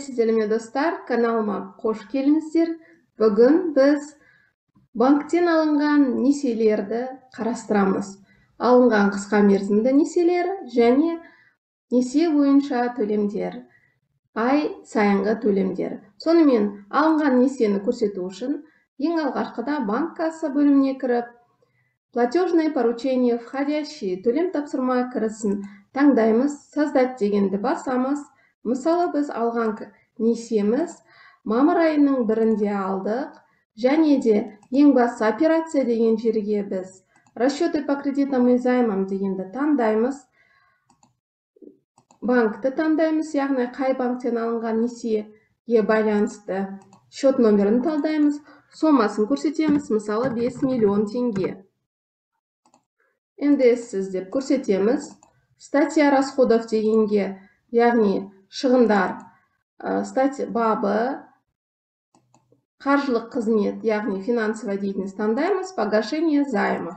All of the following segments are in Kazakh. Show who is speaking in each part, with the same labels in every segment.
Speaker 1: Сәлеметсіздер ме достар, каналыма қош келіңіздер. Бүгін біз банктен алынған несиелерді қарастырамыз. Алынған қысқа мерзімді несиелер және несие бойынша төлемдер, ай сайынғы төлемдер. Сонымен алынған несиені көрсету үшін ең алғашқыда банк касса бөліміне кіріп, платежное поручение входящий төлем тапсырма кірісін таңдаймыз, создать дегенді басамыз. Мысалы, біз алған несиеміз мамыр айының 1-інде алдық, және де ең басты операция деген жерге біз расчеты по кредитам и займам дегенді таңдаймыз. Банкті таңдаймыз, яғни қай банктен алынған несиеге байланысты счет номерін таңдаймыз, сомасын көрсетеміз, мысалы 5 миллион теңге. НДС деп көрсетеміз. Статья расходов дегенге, яғни шығындар, бабы, қаржылық қызмет, яғни финансовая деятельность таңдаймыз, погашение займов.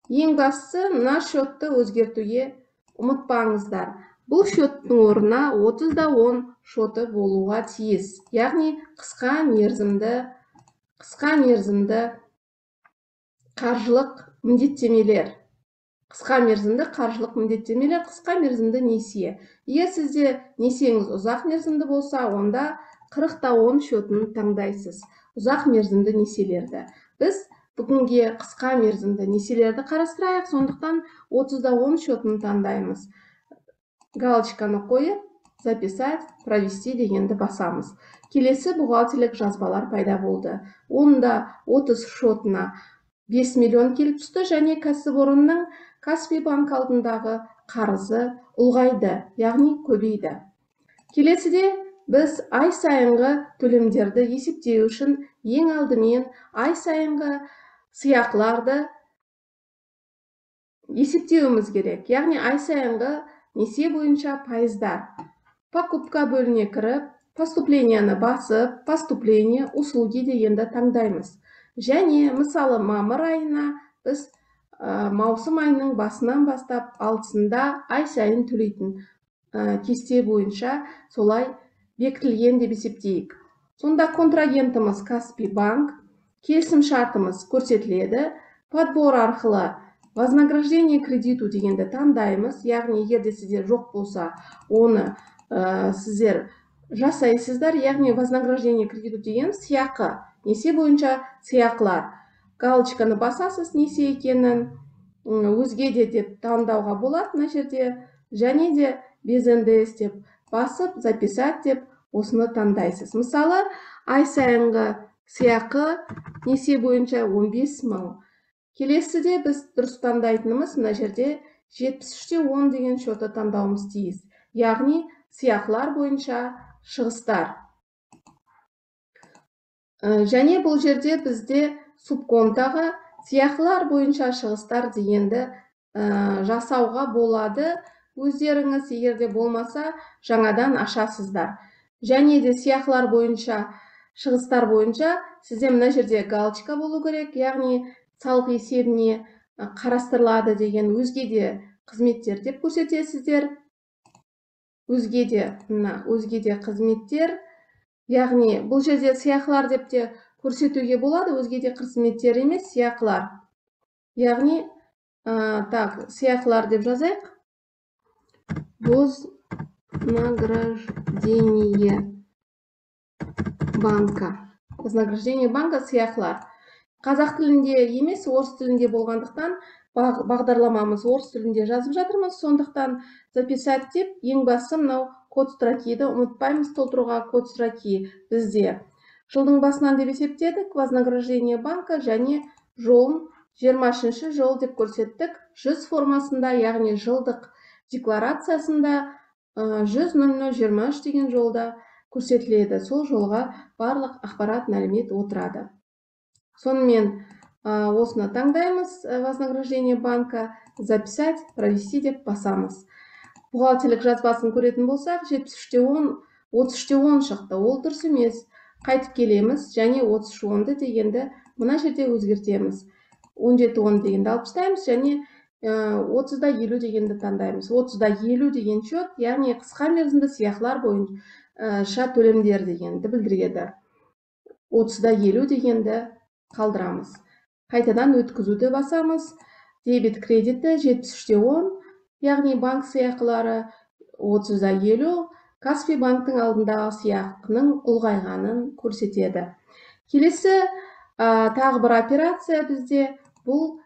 Speaker 1: Ең бастысы, мына счетты өзгертуге ұмытпаңыздар. Бұл счеттің орнына 30-10 счеты болуға тиіс, яғни қысқа мерзімді қаржылық міндеттемелер. Қысқа мерзімді несие. Егер сізде несиеңіз ұзақ мерзімді болса, онда 40-10 счетін таңдайсыз. Ұзақ мерзімді несиелерді. Біз бүгінге қысқа мерзімді несиелерді қарастырайық, сондықтан 30-10 счетін таңдаймыз. Галочканы қойып, записать, провести дегенді басамыз. Келесі бухгалтерлік жазбалар пайда болды. Онда 30 счетына 5 миллион келіп түсті, және кәсіпорынның Каспий банк алдындағы қарызы ұлғайды, яғни көбейді. Келесіде біз ай сайынғы төлемдерді есептеу үшін ең алдымен ай сайынғы сыйақыларды есептеуіміз керек, яғни ай сайынғы несие бойынша пайыздар. Покупка бөліне кіріп, поступленияны басып, поступление, услуги дегенді таңдаймыз. Және, мысалы, мамыр айына біз маусым айының басынан бастап 6-сында ай сайын төлейтін кесте бойынша солай бекітілген деп есептейік. Сонда контрагентіміз Каспий банк, келісім шартымыз көрсетіледі. Подбор арқылы вознаграждение кредиту дегенді таңдаймыз, яғни егерде сіздер жоқ болса, оны сіздер жасайсыздар, яғни вознаграждение кредиту деген сыйақы, несие бойынша сыйақылар. Галочканы басасыз несие екенін, өзге де деп таңдауға болады мына жерде, және де без НДС деп басып, записать деп осыны таңдайсыз. Мысалы, ай сайынғы сыйақы несие бойынша 15 мың. Келесіде біз дұрыс таңдайтынымыз мына жерде 73-10 деген счеты таңдауымыз тиіс, яғни сыйақылар бойынша шығыстар. Және бұл жерде бізде субконтаға сыйақылар бойынша шығыстар дегенді жасауға болады. Өздеріңіз, егерде болмаса, жаңадан ашасыздар. Және де сыйақылар бойынша шығыстар бойынша сізде мына жерде галочка болу керек, яғни салық есебіне қарастырылады деген өзге де қызметтер деп көрсетесіздер. Өзге де қызметтер, яғни бұл жерде сыйақылар деп те көрсетуге болады, өзге де қызметтер емес, сыйақылар. Яғни, сыйақылар деп жазайық. Вознаграждение банка сыйақылар. Қазақ тілінде емес, орыс тілінде болғандықтан бағдарламамыз орыс тілінде жазып жатырмыз, сондықтан записать деп ең басты мынау код строкиді ұмытпаймыз толтыруға. Код строки бізде жылдың басынан деп есептедік, вознаграждение банка және жолын 23-ші жол деп көрсеттік. 100 формасында, яғни жылдық декларациясында 100.0023 деген жолда көрсетіледі. Сол жолға барлық ақпарат мәлімет отырады. Сонымен осыны таңдаймыз, вознаграждение банка, записать, провести деп басамыз. Бухгалтерлік жазбасын көретін болсақ, 73-10, 33-10 шықты. Ол дұрыс емес. Қайтып келеміз, және 33-10 дегенді мына жерде өзгертеміз. 17-10 дегенді алып тастаймыз, және 30-50 дегенді таңдаймыз. 30-50 деген счет, яғни қысқа мерзімді сыйақылар бойынша ша төлемдер дегенді білдіреді. 30-да 50 дегенді қалдырамыз. Қайтадан өткізуді басамыз. Дебет кредиті 73-те 10, яғни банк сыйақылары 30-да 50, Каспий банктың алдындағы сыйақының ұлғайғанын көрсетеді. Келесі тағы бір операция бізде бұл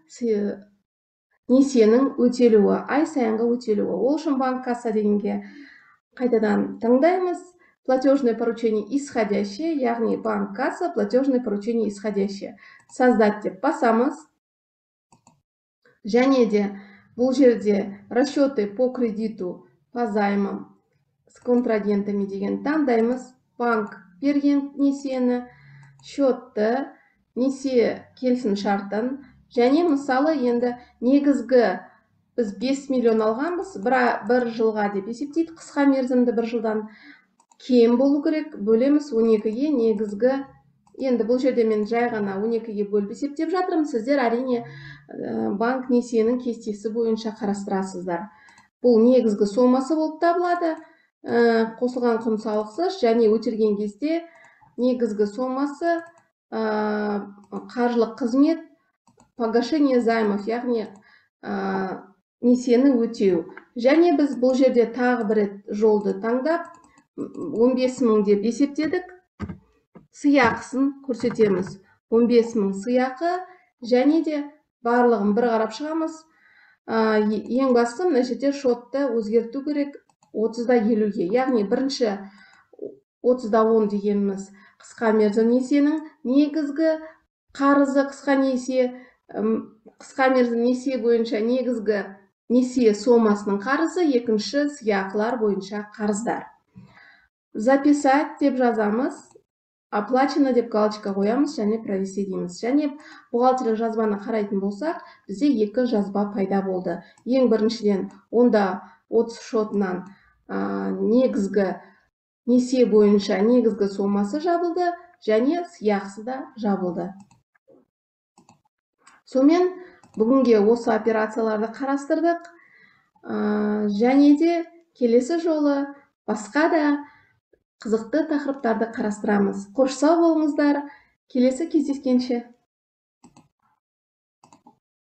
Speaker 1: несиенің өтелуі, ай сайынғы өтелуі. Ол үшін банк касса дегенге қайтадан таңдаймыз. Платежное поручение исходящее, яғни банк касса, платежное поручение исходящее. Создать деп басамыз. Және де бұл жерде расчеты по кредиту, по займам с контрагентами деген таңдаймыз. Банк берген несиені, счетты, несие келісім шартын, және мысалы енді негізгі біз 5 миллион алғанбыз, бір жылға деп есептейді, қысқа мерзімді бір жылдан кем болу керек, бөлеміз 12-ге негізгі. Енді бұл жерде мен жай ғана 12-ге бөліп есептеп жатырмын. Сіздер әрине банк несиенің кестесі бойынша қарастырасыздар. Бұл негізгі сомасы болып табылады, қосылған құн салықсыз, және өтелген кезде негізгі сомасы қаржылық қызмет, погашение займов, яғни несиені өтеу. Және біз бұл жерде тағы бір жолды таңдап 15 мың деп есептедік. Сыйақысын көрсетеміз. 15 мың сыйақы, және де барлығын бір қарап шығамыз. Ең басты мына жерде шотты өзгерту керек 30-да 50-ге. Яғни бірінші 30-да 10 дегеніміз қысқа мерзім несиенің негізгі қарызы, қысқа мерзім несие бойынша негізгі несие сомасының қарызы, екінші сыйақылар бойынша қарыздар. Записать деп жазамыз, оплачено деп галочка қоямыз, және провести дейміз. Және бухгалтерлік жазбаны қарайтын болсақ, бізде екі жазба пайда болды. Ең біріншіден, онда 30 шотынан негізгі несие бойынша негізгі сомасы жабылды, және сыйақысы да жабылды. Сонымен бүгінге осы операцияларды қарастырдық. Және де келесі жолы басқа да қызықты тақырыптарды қарастырамыз. Қош сау болыңыздар. Келесі кездескенше.